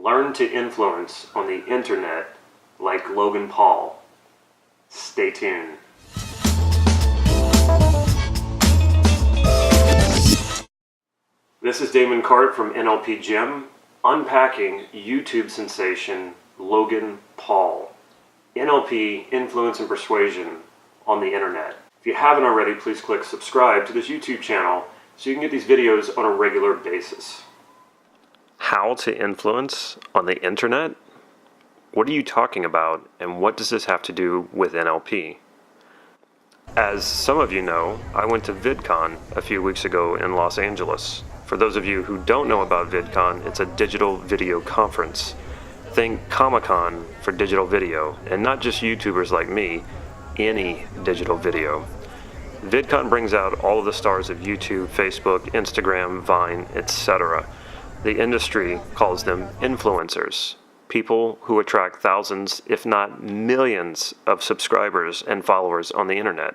Learn to influence on the internet like Logan Paul. Stay tuned. This is Damon Cart from NLP Gym, unpacking YouTube sensation Logan Paul. NLP, Influence and Persuasion on the internet. If you haven't already, please click subscribe to this YouTube channel so you can get these videos on a regular basis. How to influence on the internet? What are you talking about, and what does this have to do with NLP? As some of you know, I went to VidCon a few weeks ago in Los Angeles. For those of you who don't know about VidCon, it's a digital video conference. Think Comic-Con for digital video, and not just YouTubers like me, any digital video. VidCon brings out all of the stars of YouTube, Facebook, Instagram, Vine, etc. The industry calls them influencers, people who attract thousands, if not millions, of subscribers and followers on the internet.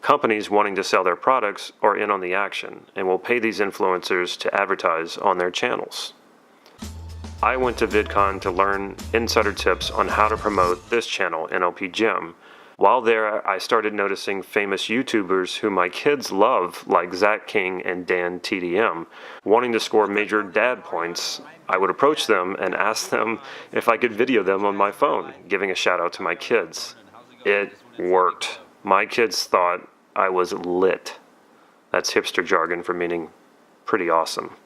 Companies wanting to sell their products are in on the action and will pay these influencers to advertise on their channels. I went to VidCon to learn insider tips on how to promote this channel, NLP Gym. While there, I started noticing famous YouTubers who my kids love, like Zach King and Dan TDM. Wanting to score major dad points, I would approach them and ask them if I could video them on my phone, giving a shout out to my kids. It worked. My kids thought I was lit. That's hipster jargon for meaning pretty awesome.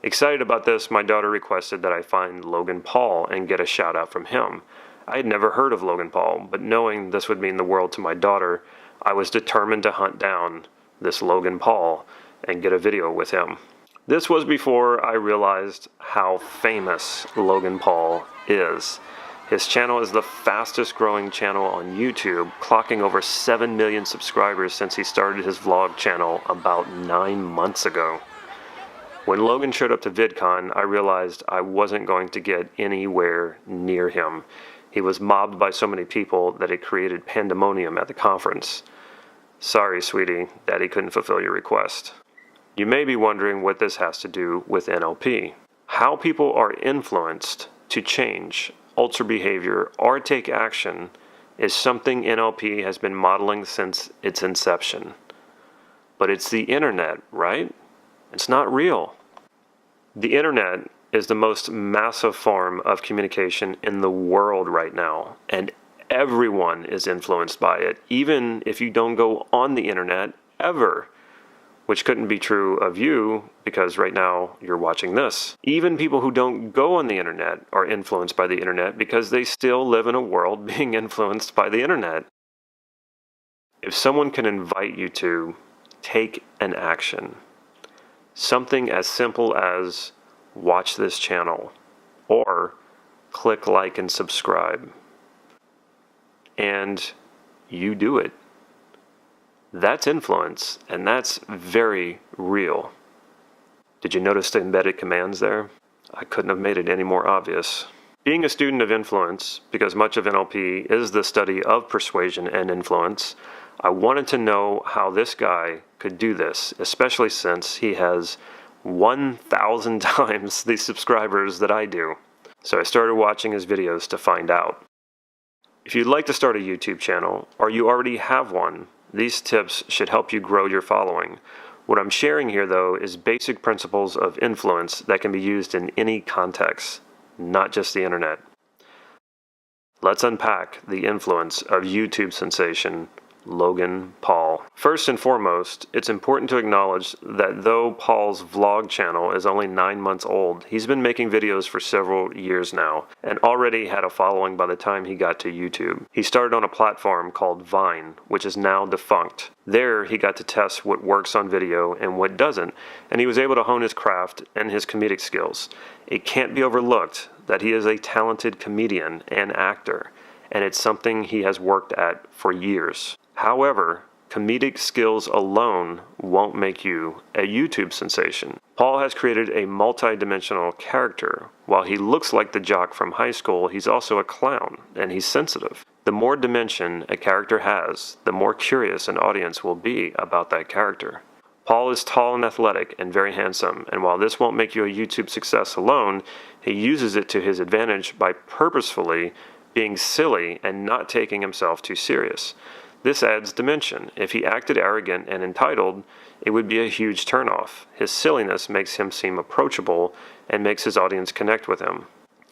Excited about this, my daughter requested that I find Logan Paul and get a shout out from him. I had never heard of Logan Paul, but knowing this would mean the world to my daughter, I was determined to hunt down this Logan Paul and get a video with him. This was before I realized how famous Logan Paul is. His channel is the fastest growing channel on YouTube, clocking over 7 million subscribers since he started his vlog channel about 9 months ago. When Logan showed up to VidCon, I realized I wasn't going to get anywhere near him. He was mobbed by so many people that it created pandemonium at the conference. Sorry, sweetie, Daddy couldn't fulfill your request. You may be wondering what this has to do with NLP. How people are influenced to change, alter behavior, or take action is something NLP has been modeling since its inception. But it's the internet, right? It's not real. The internet is the most massive form of communication in the world right now, and everyone is influenced by it, even if you don't go on the internet ever, which couldn't be true of you because right now you're watching this. Even people who don't go on the internet are influenced by the internet because they still live in a world being influenced by the internet. If someone can invite you to take an action, something as simple as watch this channel, or click like and subscribe, and you do it. That's influence, and that's very real. Did you notice the embedded commands there? I couldn't have made it any more obvious. Being a student of influence, because much of NLP is the study of persuasion and influence, I wanted to know how this guy could do this, especially since he has 1,000 times the subscribers that I do. So I started watching his videos to find out. If you'd like to start a YouTube channel, or you already have one, these tips should help you grow your following. What I'm sharing here, though, is basic principles of influence that can be used in any context, not just the internet. Let's unpack the influence of YouTube sensation Logan Paul. First and foremost, it's important to acknowledge that though Paul's vlog channel is only 9 months old, he's been making videos for several years now and already had a following by the time he got to YouTube. He started on a platform called Vine, which is now defunct. There, he got to test what works on video and what doesn't, and he was able to hone his craft and his comedic skills. It can't be overlooked that he is a talented comedian and actor, and it's something he has worked at for years. However, comedic skills alone won't make you a YouTube sensation. Paul has created a multi-dimensional character. While he looks like the jock from high school, he's also a clown, and he's sensitive. The more dimension a character has, the more curious an audience will be about that character. Paul is tall and athletic and very handsome, and while this won't make you a YouTube success alone, he uses it to his advantage by purposefully being silly and not taking himself too serious. This adds dimension. If he acted arrogant and entitled, it would be a huge turnoff. His silliness makes him seem approachable and makes his audience connect with him.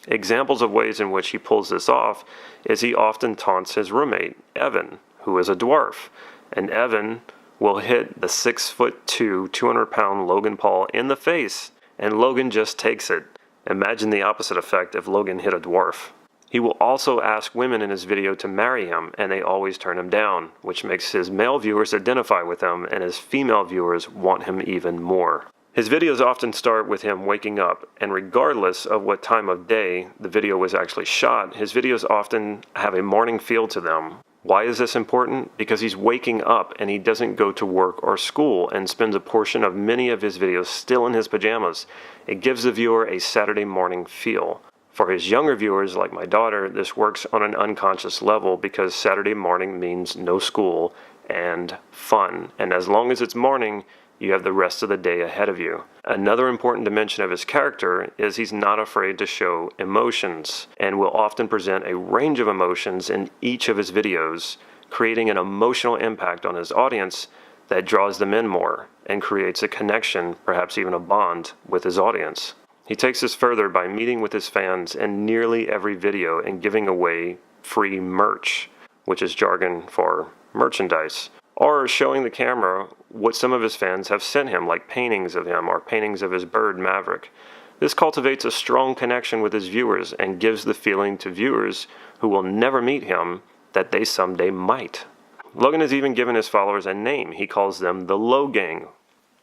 Examples of ways in which he pulls this off is he often taunts his roommate, Evan, who is a dwarf, and Evan will hit the 6'2", 200-pound Logan Paul in the face, and Logan just takes it. Imagine the opposite effect if Logan hit a dwarf. He will also ask women in his video to marry him, and they always turn him down, which makes his male viewers identify with him, and his female viewers want him even more. His videos often start with him waking up, and regardless of what time of day the video was actually shot, his videos often have a morning feel to them. Why is this important? Because he's waking up and he doesn't go to work or school and spends a portion of many of his videos still in his pajamas. It gives the viewer a Saturday morning feel. For his younger viewers, like my daughter, this works on an unconscious level because Saturday morning means no school and fun. And as long as it's morning, you have the rest of the day ahead of you. Another important dimension of his character is he's not afraid to show emotions and will often present a range of emotions in each of his videos, creating an emotional impact on his audience that draws them in more and creates a connection, perhaps even a bond, with his audience. He takes this further by meeting with his fans in nearly every video and giving away free merch, which is jargon for merchandise, or showing the camera what some of his fans have sent him, like paintings of him or paintings of his bird Maverick. This cultivates a strong connection with his viewers and gives the feeling to viewers who will never meet him that they someday might. Logan has even given his followers a name. He calls them the Low Gang,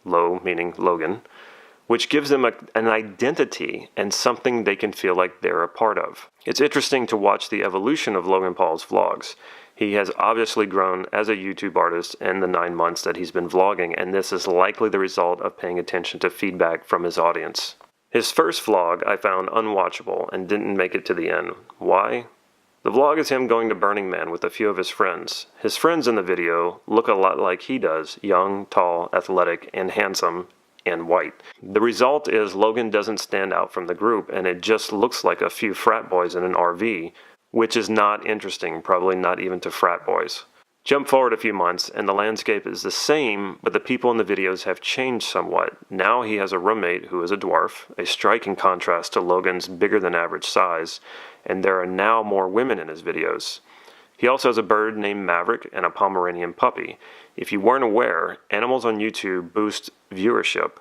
Low meaning Logan, which gives them an identity and something they can feel like they're a part of. It's interesting to watch the evolution of Logan Paul's vlogs. He has obviously grown as a YouTube artist in the 9 months that he's been vlogging, and this is likely the result of paying attention to feedback from his audience. His first vlog I found unwatchable and didn't make it to the end. Why? The vlog is him going to Burning Man with a few of his friends. His friends in the video look a lot like he does, young, tall, athletic, and handsome, and white. The result is Logan doesn't stand out from the group, and it just looks like a few frat boys in an RV, which is not interesting, probably not even to frat boys. Jump forward a few months, and the landscape is the same, but the people in the videos have changed somewhat. Now he has a roommate who is a dwarf, a striking contrast to Logan's bigger than average size, and there are now more women in his videos. He also has a bird named Maverick and a Pomeranian puppy. If you weren't aware, animals on YouTube boost viewership.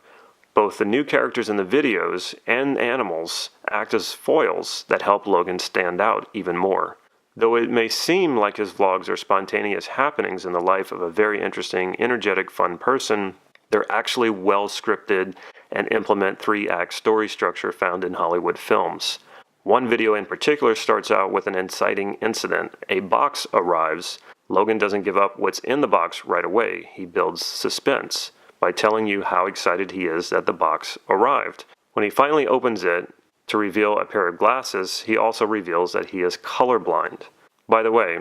Both the new characters in the videos and animals act as foils that help Logan stand out even more. Though it may seem like his vlogs are spontaneous happenings in the life of a very interesting, energetic, fun person, they're actually well scripted and implement 3-act story structure found in Hollywood films. One video in particular starts out with an inciting incident. A box arrives. Logan doesn't give up what's in the box right away. He builds suspense by telling you how excited he is that the box arrived. When he finally opens it to reveal a pair of glasses, he also reveals that he is colorblind. By the way,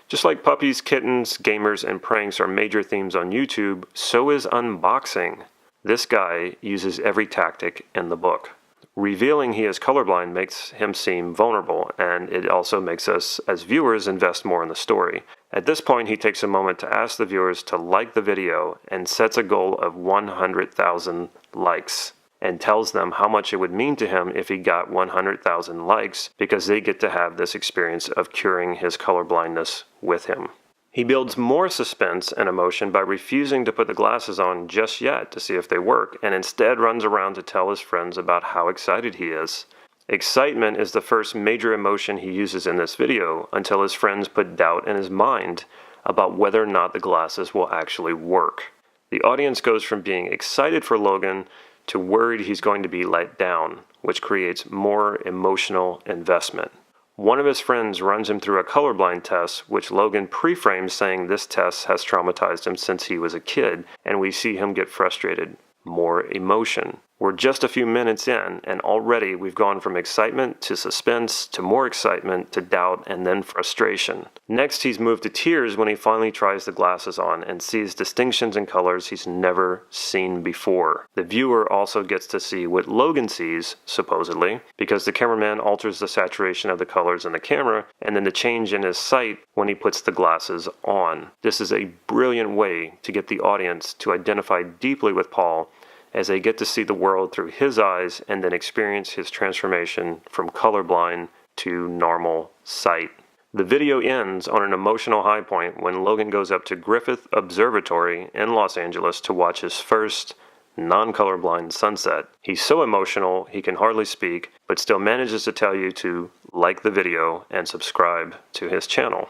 just like puppies, kittens, gamers, and pranks are major themes on YouTube, so is unboxing. This guy uses every tactic in the book. Revealing he is colorblind makes him seem vulnerable, and it also makes us, as viewers, invest more in the story. At this point, he takes a moment to ask the viewers to like the video and sets a goal of 100,000 likes, and tells them how much it would mean to him if he got 100,000 likes because they get to have this experience of curing his colorblindness with him. He builds more suspense and emotion by refusing to put the glasses on just yet to see if they work, and instead runs around to tell his friends about how excited he is. Excitement is the first major emotion he uses in this video until his friends put doubt in his mind about whether or not the glasses will actually work. The audience goes from being excited for Logan to worried he's going to be let down, which creates more emotional investment. One of his friends runs him through a colorblind test, which Logan pre-frames saying this test has traumatized him since he was a kid, and we see him get frustrated. More emotion. We're just a few minutes in, and already we've gone from excitement to suspense to more excitement to doubt and then frustration. Next, he's moved to tears when he finally tries the glasses on and sees distinctions in colors he's never seen before. The viewer also gets to see what Logan sees, supposedly, because the cameraman alters the saturation of the colors in the camera and then the change in his sight when he puts the glasses on. This is a brilliant way to get the audience to identify deeply with Paul as they get to see the world through his eyes and then experience his transformation from colorblind to normal sight. The video ends on an emotional high point when Logan goes up to Griffith Observatory in Los Angeles to watch his first non-colorblind sunset. He's so emotional he can hardly speak, but still manages to tell you to like the video and subscribe to his channel.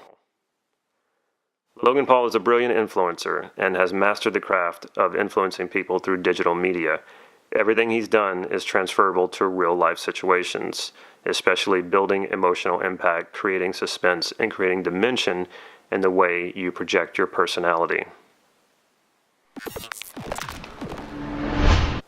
Logan Paul is a brilliant influencer and has mastered the craft of influencing people through digital media. Everything he's done is transferable to real-life situations, especially building emotional impact, creating suspense, and creating dimension in the way you project your personality.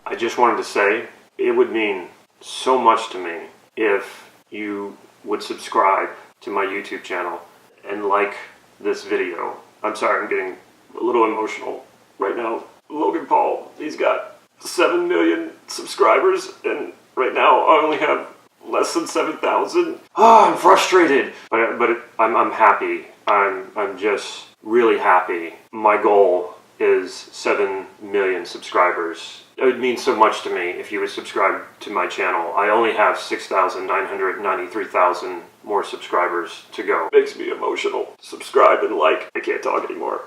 I just wanted to say, it would mean so much to me if you would subscribe to my YouTube channel and like this video. I'm sorry, I'm getting a little emotional right now. Logan Paul, he's got 7 million subscribers, and right now I only have less than 7,000. I'm frustrated, but I'm happy. I'm just really happy. My goal is 7 million subscribers. It would mean so much to me if you would subscribe to my channel. I only have 6,993,000 more subscribers to go. Makes me emotional. Subscribe and like. I can't talk anymore.